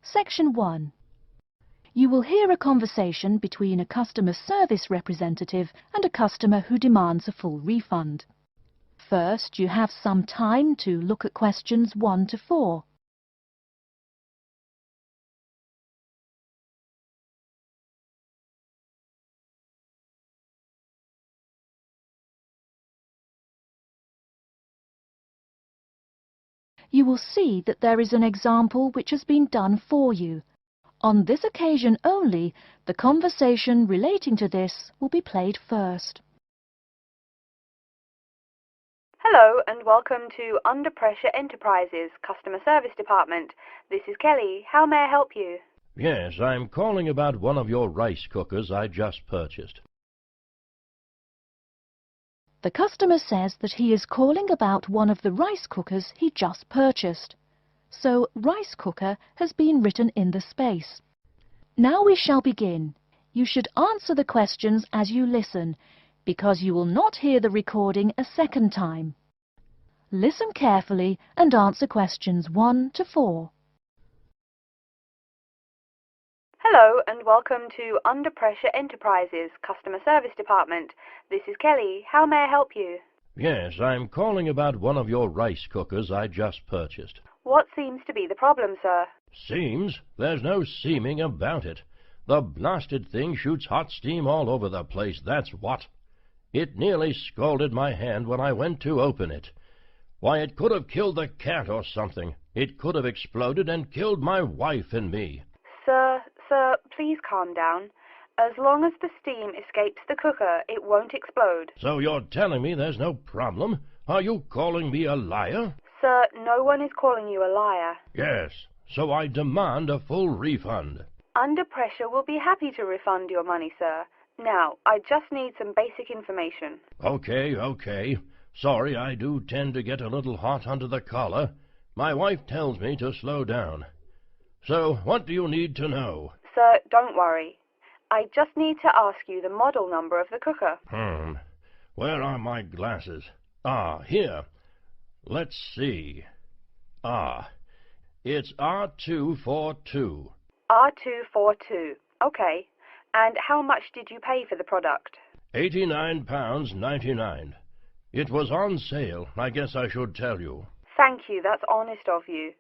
Section 1. You will hear a conversation between a customer service representative and a customer who demands a full refund. First, you have some time to look at questions 1 to 4. You will see that there is an example which has been done for you. On this occasion only, the conversation relating to this will be played first. Hello and welcome to Under Pressure Enterprises Customer Service Department. This is Kelly. How may I help you? Yes, I'm calling about one of your rice cookers I just purchased. The customer says that he is calling about one of the rice cookers he just purchased. So, rice cooker has been written in the space. Now we shall begin. You should answer the questions as you listen, because you will not hear the recording a second time. Listen carefully and answer questions 1 to 4. Hello and welcome to Under Pressure Enterprises Customer Service Department. This is Kelly. How may I help you? Yes, I'm calling about one of your rice cookers I just purchased. What seems to be the problem, sir? Seems? There's no seeming about it. The blasted thing shoots hot steam all over the place, that's what. It nearly scalded my hand when I went to open it. Why, it could have killed the cat or something. It could have exploded and killed my wife and me. Sir, please calm down. As long as the steam escapes the cooker, it won't explode. So you're telling me there's no problem? Are you calling me a liar? Sir, no one is calling you a liar. Yes, so I demand a full refund. Under Pressure will be happy to refund your money, sir. Now, I just need some basic information. Okay. Sorry, I do tend to get a little hot under the collar. My wife tells me to slow down. So, what do you need to know? Sir, don't worry. I just need to ask you the model number of the cooker. Where are my glasses? Here. Let's see. It's R242. R242. Okay. And how much did you pay for the product? £89.99. It was on sale. I guess I should tell you. Thank you. That's honest of you.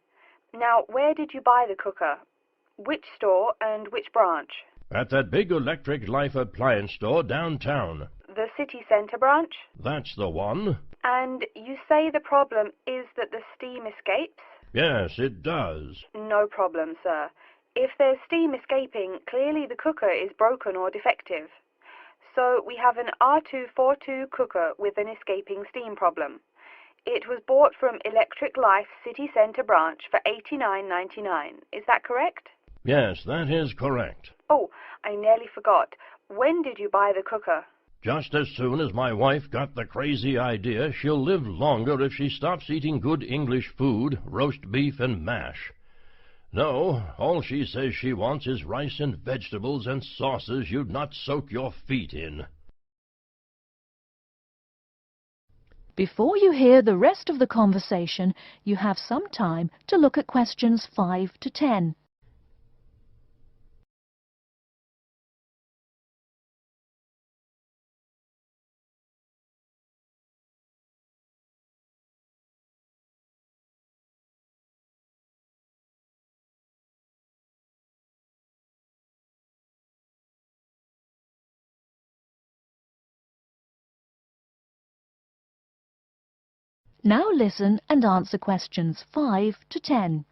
Now, where did you buy the cooker? Which store and which branch? At that big Electric Life appliance store downtown. The city centre branch? That's the one. And you say the problem is that the steam escapes? Yes, it does. No problem, sir. If there's steam escaping, clearly the cooker is broken or defective. So we have an R242 cooker with an escaping steam problem. It was bought from Electric Life City Centre branch for $89.99. Is that correct? Yes, that is correct. Oh, I nearly forgot. When did you buy the cooker? Just as soon as my wife got the crazy idea she'll live longer if she stops eating good English food, roast beef and mash. No, all she says she wants is rice and vegetables and sauces you'd not soak your feet in. Before you hear the rest of the conversation, you have some time to look at questions 5 to 10. Now listen and answer questions 5 to 10.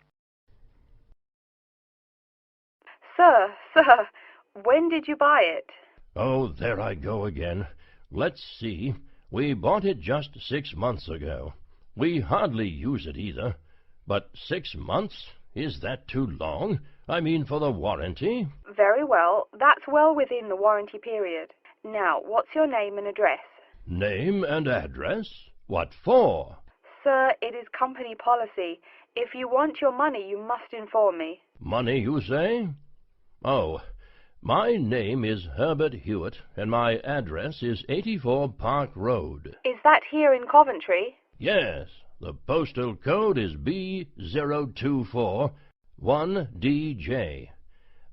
Sir, when did you buy it? Oh, there I go again. Let's see. We bought it just 6 months ago. We hardly use it either. But 6 months? Is that too long? I mean, for the warranty? Very well. That's well within the warranty period. Now, what's your name and address? Name and address? What for? Sir, it is company policy. If you want your money, you must inform me. Money, you say? Oh, my name is Herbert Hewitt, and my address is 84 Park Road. Is that here in Coventry? Yes, the postal code is B024. 1DJ.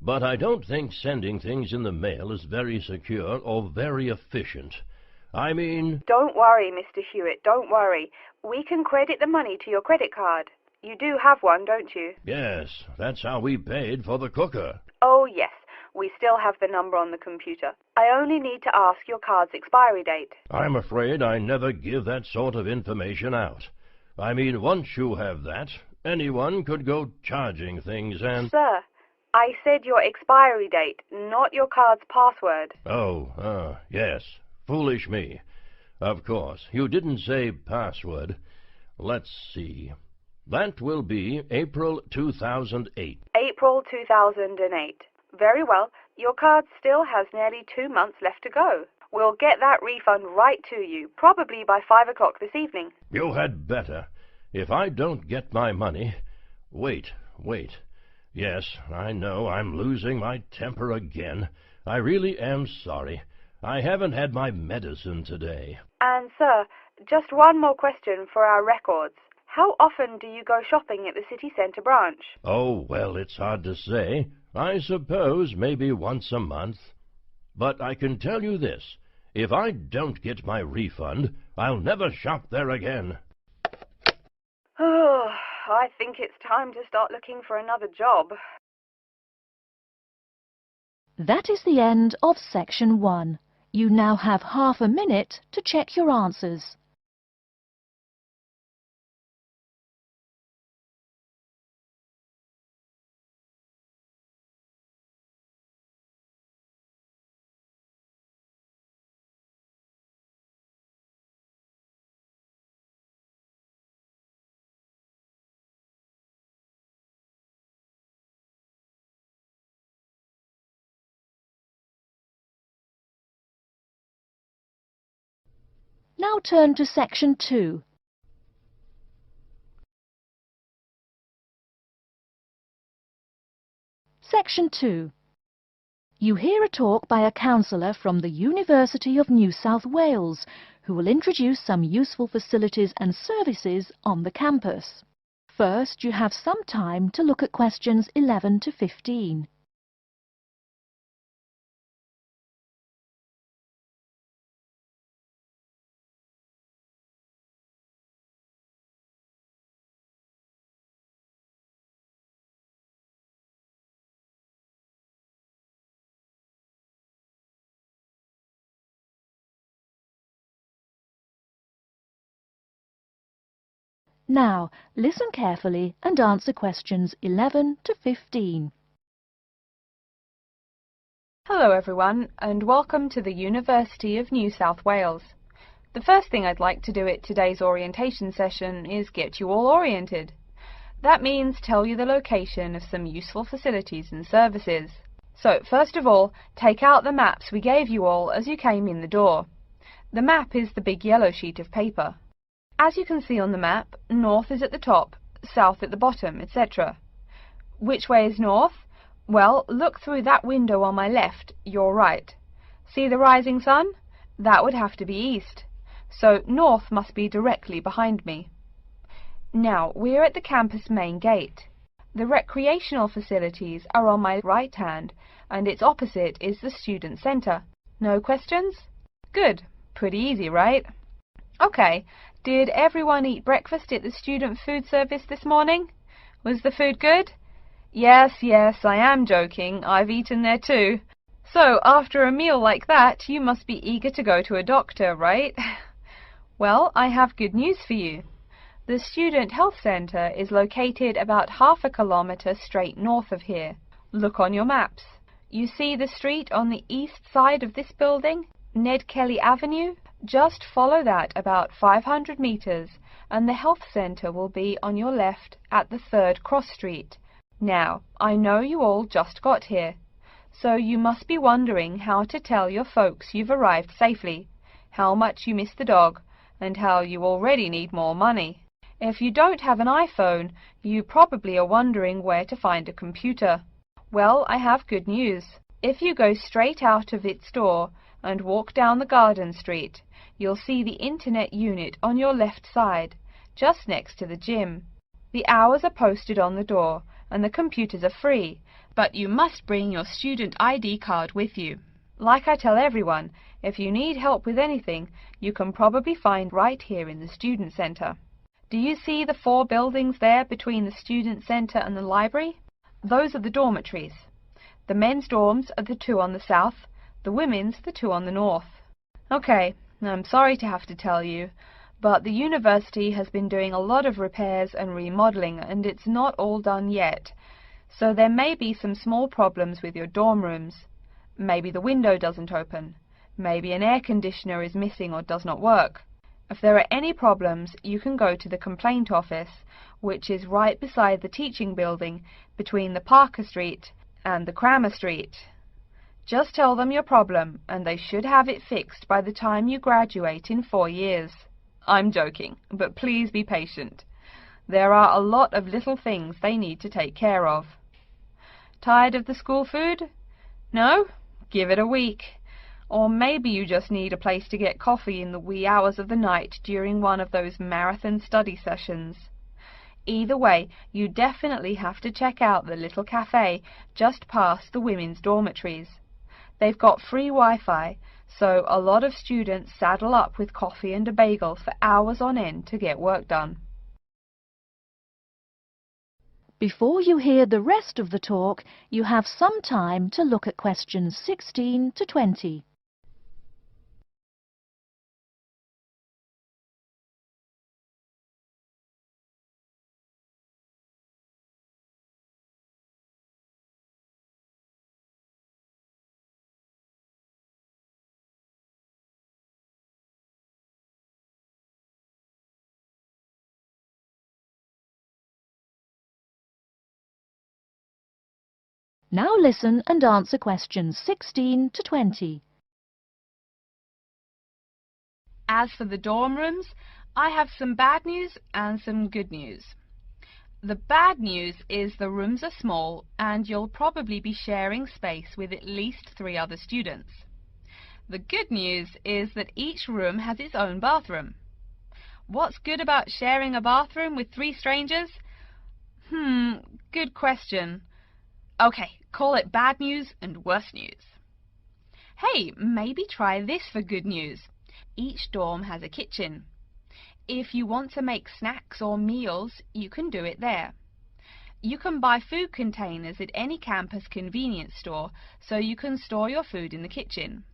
But I don't think sending things in the mail is very secure or very efficient. I mean... Don't worry, Mr. Hewitt, don't worry. We can credit the money to your credit card. You do have one, don't you? Yes, that's how we paid for the cooker. Oh, yes. We still have the number on the computer. I only need to ask your card's expiry date. I'm afraid I never give that sort of information out. I mean, once you have that, anyone could go charging things and... Sir, I said your expiry date, not your card's password. Oh, yes. Foolish me. Of course, you didn't say password. Let's see. That will be April 2008. April 2008. Very well. Your card still has nearly 2 months left to go. We'll get that refund right to you, probably by 5 o'clock this evening. You had better. If I don't get my money... Wait. Yes, I know I'm losing my temper again. I really am sorry. I haven't had my medicine today. And, sir, just one more question for our records. How often do you go shopping at the city centre branch? Oh, well, it's hard to say. I suppose maybe once a month. But I can tell you this. If I don't get my refund, I'll never shop there again. Oh, I think it's time to start looking for another job. That is the end of section 1. You now have half a minute to check your answers. Now turn to section 2. Section 2. You hear a talk by a counsellor from the University of New South Wales, who will introduce some useful facilities and services on the campus. First, you have some time to look at questions 11 to 15. Now, listen carefully and answer questions 11 to 15. Hello everyone, and welcome to the University of New South Wales. The first thing I'd like to do at today's orientation session is get you all oriented. That means tell you the location of some useful facilities and services. So, first of all, take out the maps we gave you all as you came in the door. The map is the big yellow sheet of paper. As you can see on the map, north is at the top, south at the bottom, etc. Which way is north? Well, look through that window on my left, your right. See the rising sun? That would have to be east. So north must be directly behind me. Now, we're at the campus main gate. The recreational facilities are on my right hand, and its opposite is the student centre. No questions? Good. Pretty easy, right? Okay. Did everyone eat breakfast at the student food service this morning? Was the food good? Yes, I am joking. I've eaten there too. So, after a meal like that, you must be eager to go to a doctor, right? Well, I have good news for you. The Student Health Centre is located about half a kilometre straight north of here. Look on your maps. You see the street on the east side of this building? Ned Kelly Avenue? Just follow that about 500 metres and the health centre will be on your left at the 3rd cross street. Now, I know you all just got here, so you must be wondering how to tell your folks you've arrived safely, how much you miss the dog, and how you already need more money. If you don't have an iPhone, you probably are wondering where to find a computer. Well, I have good news. If you go straight out of its door and walk down the garden street, you'll see the internet unit on your left side, just next to the gym. The hours are posted on the door, and the computers are free, but you must bring your student ID card with you. Like I tell everyone, if you need help with anything, you can probably find right here in the Student Center. Do you see the 4 buildings there between the Student Center and the library? Those are the dormitories. The men's dorms are the 2 on the south, the women's the 2 on the north. Okay, I'm sorry to have to tell you, but the university has been doing a lot of repairs and remodeling, and it's not all done yet. So there may be some small problems with your dorm rooms. Maybe the window doesn't open. Maybe an air conditioner is missing or does not work. If there are any problems, you can go to the complaint office, which is right beside the teaching building between the Parker Street and the Cramer Street. Just tell them your problem, and they should have it fixed by the time you graduate in 4 years. I'm joking, but please be patient. There are a lot of little things they need to take care of. Tired of the school food? No? Give it a week. Or maybe you just need a place to get coffee in the wee hours of the night during one of those marathon study sessions. Either way, you definitely have to check out the little cafe just past the women's dormitories. They've got free Wi-Fi, so a lot of students saddle up with coffee and a bagel for hours on end to get work done. Before you hear the rest of the talk, you have some time to look at questions 16 to 20. Now listen and answer questions 16 to 20. As for the dorm rooms, I have some bad news and some good news. The bad news is the rooms are small and you'll probably be sharing space with at least 3 other students. The good news is that each room has its own bathroom. What's good about sharing a bathroom with 3 strangers? Good question. Okay, call it bad news and worse news. Hey, maybe try this for good news. Each dorm has a kitchen. If you want to make snacks or meals, you can do it there. You can buy food containers at any campus convenience store, so you can store your food in the kitchen.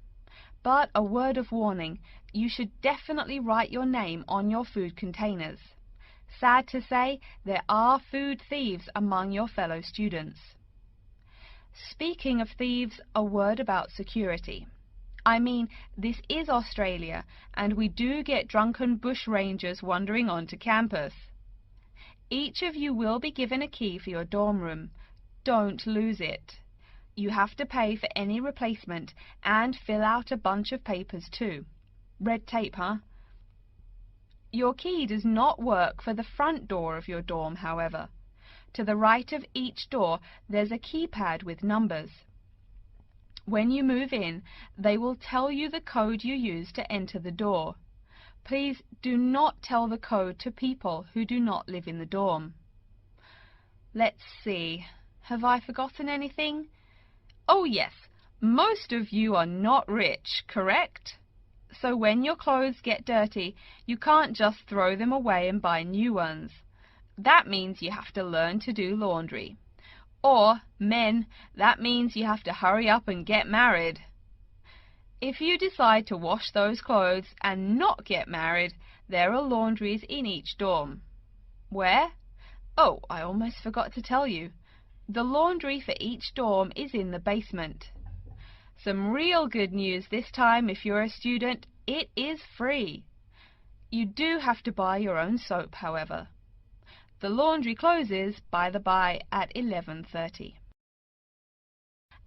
But a word of warning, you should definitely write your name on your food containers. Sad to say, there are food thieves among your fellow students. Speaking of thieves, a word about security. I mean, this is Australia, and we do get drunken bushrangers wandering onto campus. Each of you will be given a key for your dorm room. Don't lose it. You have to pay for any replacement and fill out a bunch of papers too. Red tape, huh? Your key does not work for the front door of your dorm, however. To the right of each door, there's a keypad with numbers. When you move in, they will tell you the code you use to enter the door. Please do not tell the code to people who do not live in the dorm. Let's see. Have I forgotten anything? Oh yes, most of you are not rich, correct? So when your clothes get dirty, you can't just throw them away and buy new ones. That means you have to learn to do laundry. Or, men, that means you have to hurry up and get married. If you decide to wash those clothes and not get married, there are laundries in each dorm. Where? Oh, I almost forgot to tell you. The laundry for each dorm is in the basement. Some real good news this time if you're a student, it is free. You do have to buy your own soap, however. The laundry closes, by the by, at 11:30.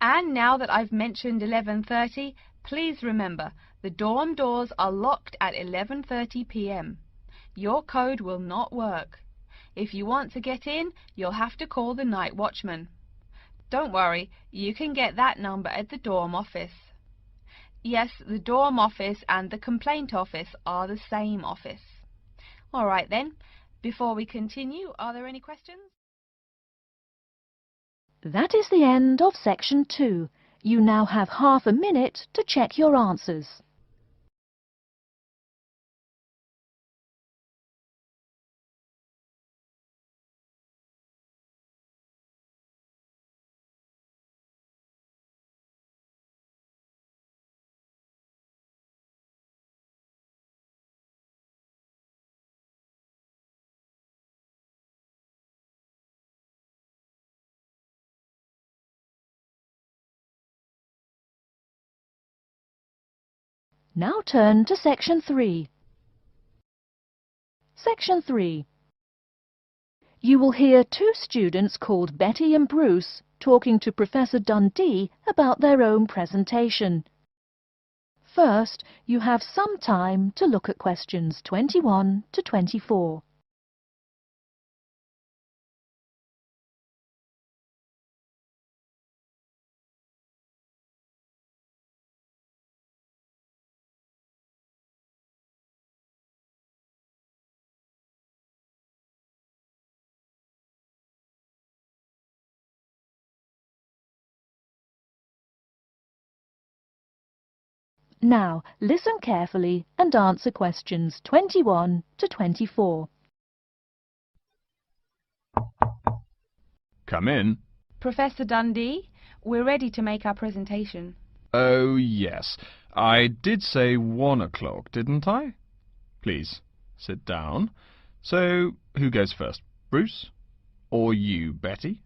And now that I've mentioned 11:30, please remember, the dorm doors are locked at 11:30 p.m. Your code will not work. If you want to get in, you'll have to call the night watchman. Don't worry, you can get that number at the dorm office. Yes, the dorm office and the complaint office are the same office. All right then. Before we continue, are there any questions? That is the end of section 2. You now have half a minute to check your answers. Now turn to section 3. Section 3. You will hear two students called Betty and Bruce talking to Professor Dundee about their own presentation. First, you have some time to look at questions 21 to 24. Now, listen carefully and answer questions 21 to 24. Come in. Professor Dundee, we're ready to make our presentation. Oh, yes. I did say 1 o'clock, didn't I? Please, sit down. So, who goes first? Bruce? Or you, Betty?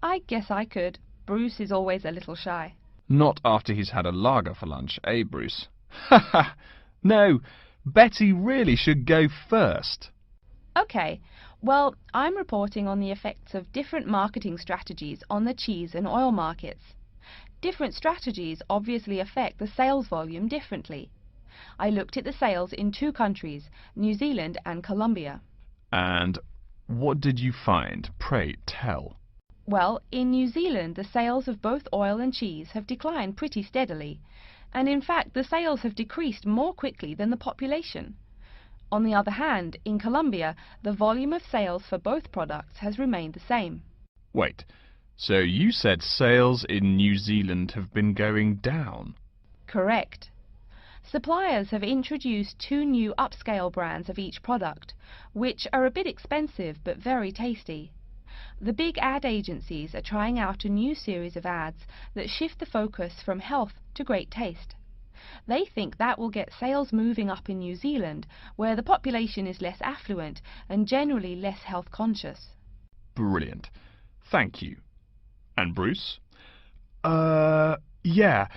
I guess I could. Bruce is always a little shy. Not after he's had a lager for lunch, eh, Bruce? Ha ha! No, Betty really should go first. Okay, well, I'm reporting on the effects of different marketing strategies on the cheese and oil markets. Different strategies obviously affect the sales volume differently. I looked at the sales in 2 countries, New Zealand and Colombia. And what did you find? Pray tell. Well, in New Zealand, the sales of both oil and cheese have declined pretty steadily, and in fact the sales have decreased more quickly than the population. On the other hand, in Colombia, the volume of sales for both products has remained the same. Wait, so you said sales in New Zealand have been going down? Correct. Suppliers have introduced 2 new upscale brands of each product, which are a bit expensive but very tasty. The big ad agencies are trying out a new series of ads that shift the focus from health to great taste. They think that will get sales moving up in New Zealand, where the population is less affluent and generally less health conscious. Brilliant. Thank you. And Bruce? Yeah.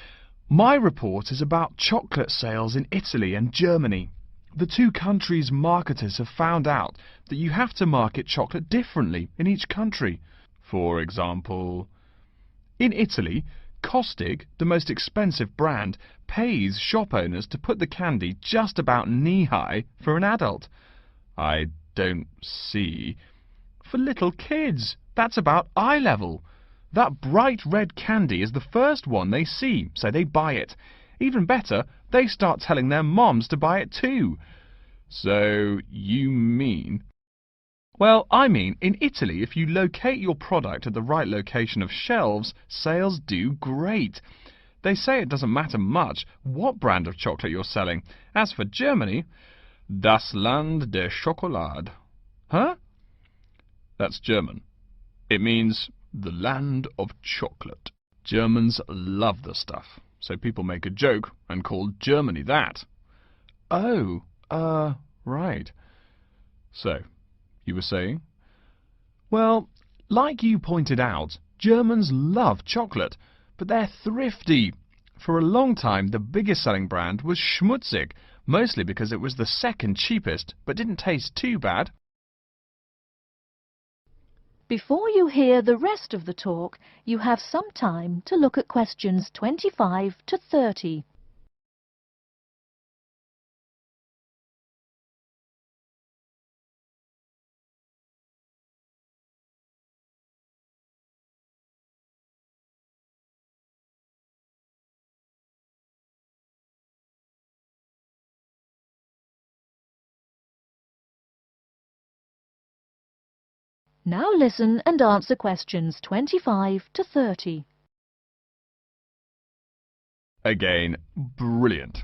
My report is about chocolate sales in Italy and Germany. The 2 countries' marketers have found out that you have to market chocolate differently in each country. For example, in Italy, Kostig, the most expensive brand, pays shop owners to put the candy just about knee-high for an adult. I don't see. For little kids, that's about eye level. That bright red candy is the first one they see, so they buy it. Even better, they start telling their moms to buy it too. So, you mean... Well, I mean, in Italy, if you locate your product at the right location of shelves, sales do great. They say it doesn't matter much what brand of chocolate you're selling. As for Germany, das Land der Schokolade. Huh? That's German. It means the land of chocolate. Germans love the stuff, so people make a joke and call Germany that. Oh, right. So, you were saying? Well, like you pointed out, Germans love chocolate, but they're thrifty. For a long time, the biggest selling brand was Schmutzig, mostly because it was the second cheapest, but didn't taste too bad. Before you hear the rest of the talk, you have some time to look at questions 25 to 30. Now listen and answer questions 25 to 30. Again, brilliant.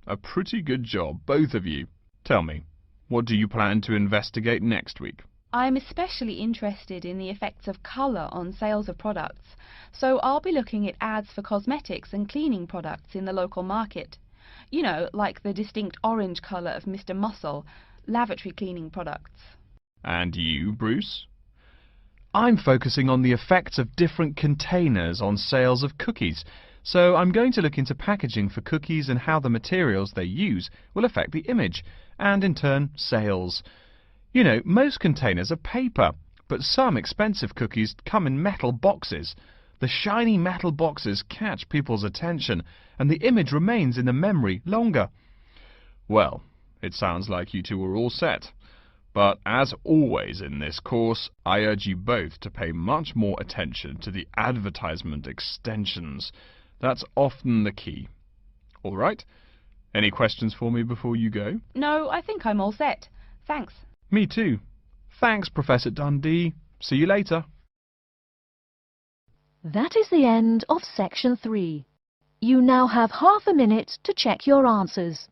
A pretty good job, both of you. Tell me, what do you plan to investigate next week? I'm especially interested in the effects of colour on sales of products, so I'll be looking at ads for cosmetics and cleaning products in the local market. You know, like the distinct orange colour of Mr. Muscle, lavatory cleaning products. And you, Bruce? I'm focusing on the effects of different containers on sales of cookies, so I'm going to look into packaging for cookies and how the materials they use will affect the image, and in turn, sales. You know, most containers are paper, but some expensive cookies come in metal boxes. The shiny metal boxes catch people's attention, and the image remains in the memory longer. Well, it sounds like you two are all set. But as always in this course, I urge you both to pay much more attention to the advertisement extensions. That's often the key. All right? Any questions for me before you go? No, I think I'm all set. Thanks. Me too. Thanks, Professor Dundee. See you later. That is the end of section 3. You now have half a minute to check your answers.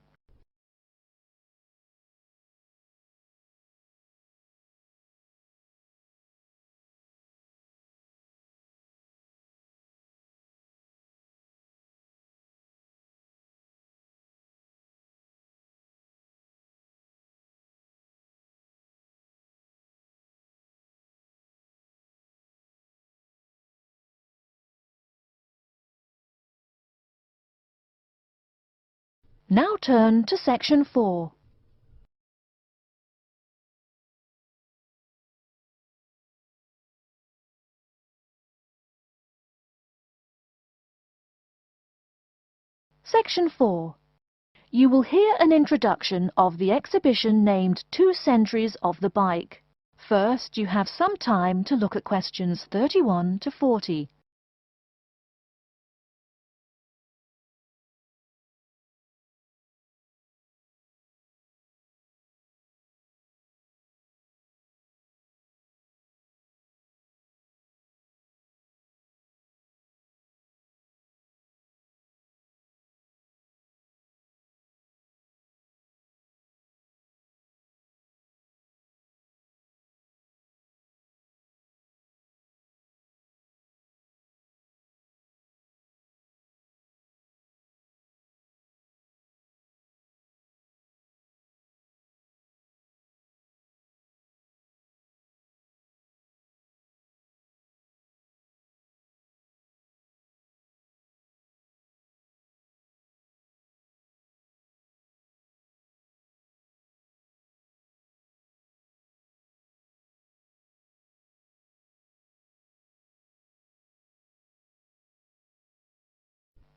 Now turn to section 4. Section 4. You will hear an introduction of the exhibition named 2 Centuries of the Bike. First, you have some time to look at questions 31 to 40.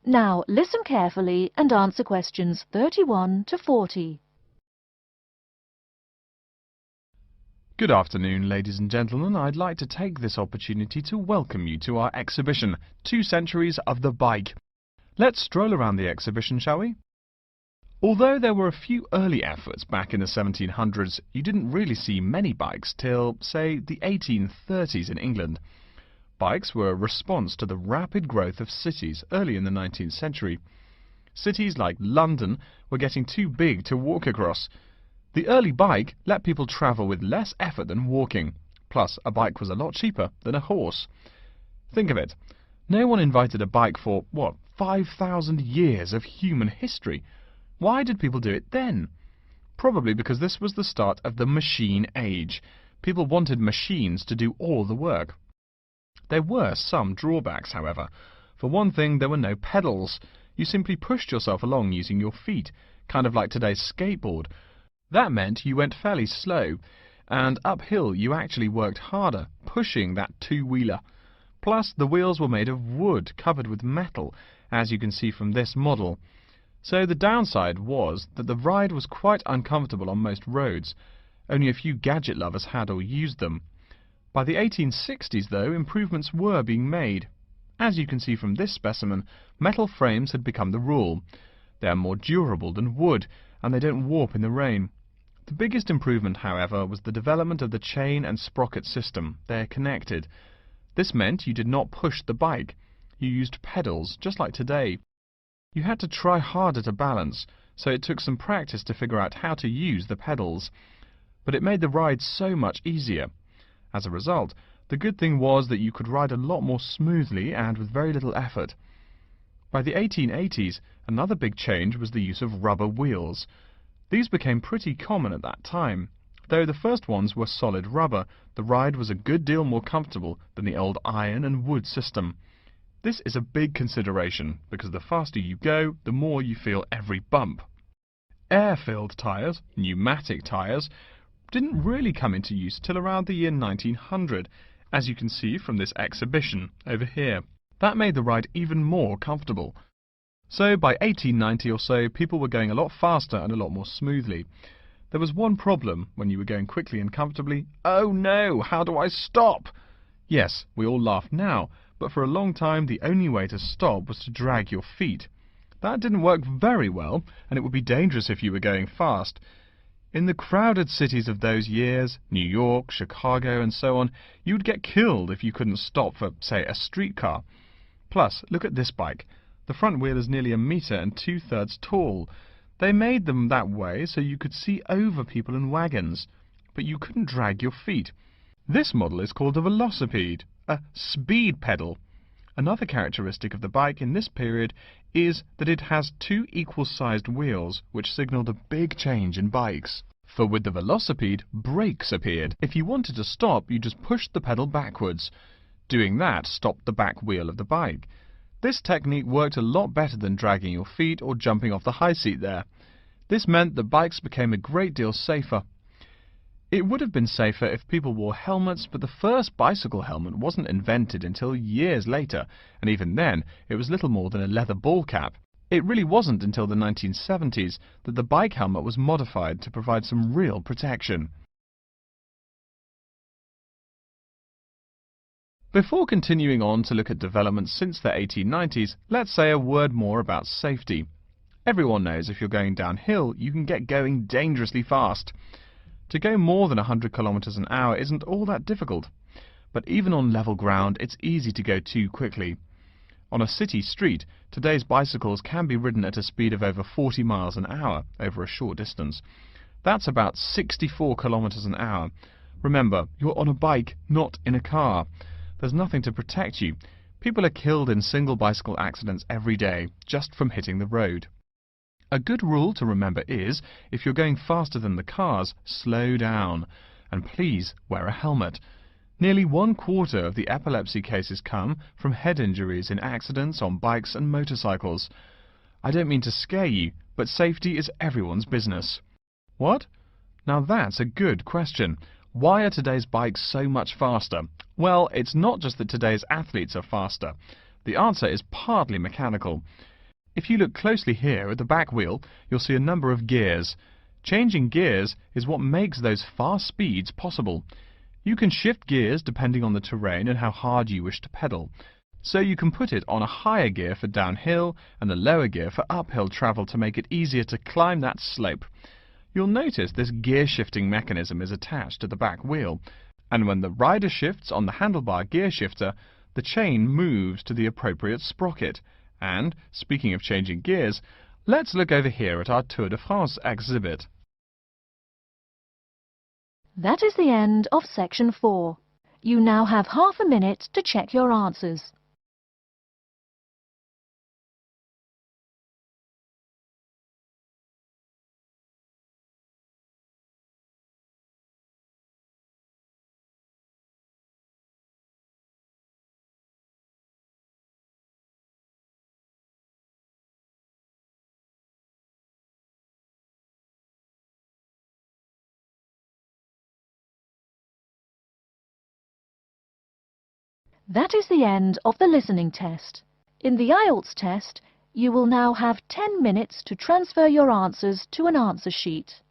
Now listen carefully and answer questions 31 to 40. Good afternoon, ladies and gentlemen. I'd like to take this opportunity to welcome you to our exhibition, 2 Centuries of the Bike. Let's stroll around the exhibition, shall we? Although there were a few early efforts back in the 1700s, you didn't really see many bikes till, say, the 1830s in England. Bikes were a response to the rapid growth of cities early in the 19th century. Cities like London were getting too big to walk across. The early bike let people travel with less effort than walking. Plus, a bike was a lot cheaper than a horse. Think of it. No one invented a bike for, 5,000 years of human history. Why did people do it then? Probably because this was the start of the machine age. People wanted machines to do all the work. There were some drawbacks, however. For one thing, there were no pedals. You simply pushed yourself along using your feet, kind of like today's skateboard. That meant you went fairly slow, and uphill you actually worked harder, pushing that two-wheeler. Plus, the wheels were made of wood covered with metal, as you can see from this model. So the downside was that the ride was quite uncomfortable on most roads. Only a few gadget lovers had or used them. By the 1860s, though, improvements were being made. As you can see from this specimen, metal frames had become the rule. They are more durable than wood, and they don't warp in the rain. The biggest improvement, however, was the development of the chain and sprocket system. They are connected. This meant you did not push the bike. You used pedals, just like today. You had to try harder to balance, so it took some practice to figure out how to use the pedals. But it made the ride so much easier. As a result, the good thing was that you could ride a lot more smoothly and with very little effort. By the 1880s, another big change was the use of rubber wheels. These became pretty common at that time. Though the first ones were solid rubber, the ride was a good deal more comfortable than the old iron and wood system. This is a big consideration, because the faster you go, the more you feel every bump. Air-filled tyres, pneumatic tyres, didn't really come into use till around the year 1900, as you can see from this exhibition over here. That made the ride even more comfortable. So by 1890 or so, people were going a lot faster and a lot more smoothly. There was one problem when you were going quickly and comfortably. Oh no, how do I stop? Yes, we all laugh now, but for a long time the only way to stop was to drag your feet. That didn't work very well, and it would be dangerous if you were going fast. In the crowded cities of those years, New York, Chicago and so on, you would get killed if you couldn't stop for, say, a streetcar. Plus, look at this bike. The front wheel is nearly 1 meter and 2/3 tall. They made them that way so you could see over people and wagons, but you couldn't drag your feet. This model is called a velocipede, a speed pedal. Another characteristic of the bike in this period is that it has 2 equal-sized wheels, which signalled a big change in bikes. For with the velocipede, brakes appeared. If you wanted to stop, you just pushed the pedal backwards. Doing that stopped the back wheel of the bike. This technique worked a lot better than dragging your feet or jumping off the high seat there. This meant that bikes became a great deal safer. It would have been safer if people wore helmets, but the first bicycle helmet wasn't invented until years later, and even then it was little more than a leather ball cap. It really wasn't until the 1970s that the bike helmet was modified to provide some real protection. Before continuing on to look at developments since the 1890s, let's say a word more about safety. Everyone knows if you're going downhill, you can get going dangerously fast. To go more than 100 kilometers an hour isn't all that difficult, but even on level ground, it's easy to go too quickly. On a city street, today's bicycles can be ridden at a speed of over 40 miles an hour over a short distance. That's about 64 kilometers an hour. Remember, you're on a bike, not in a car. There's nothing to protect you. People are killed in single bicycle accidents every day, just from hitting the road. A good rule to remember is, if you're going faster than the cars, slow down. And please wear a helmet. Nearly 1/4 of the epilepsy cases come from head injuries in accidents on bikes and motorcycles. I don't mean to scare you, but safety is everyone's business. What? Now that's a good question. Why are today's bikes so much faster? Well, it's not just that today's athletes are faster. The answer is partly mechanical. If you look closely here at the back wheel, you'll see a number of gears. Changing gears is what makes those fast speeds possible. You can shift gears depending on the terrain and how hard you wish to pedal. So you can put it on a higher gear for downhill and a lower gear for uphill travel to make it easier to climb that slope. You'll notice this gear shifting mechanism is attached to the back wheel, and when the rider shifts on the handlebar gear shifter, the chain moves to the appropriate sprocket. And, speaking of changing gears, let's look over here at our Tour de France exhibit. That is the end of section 4. You now have half a minute to check your answers. That is the end of the listening test. In the IELTS test, you will now have 10 minutes to transfer your answers to an answer sheet.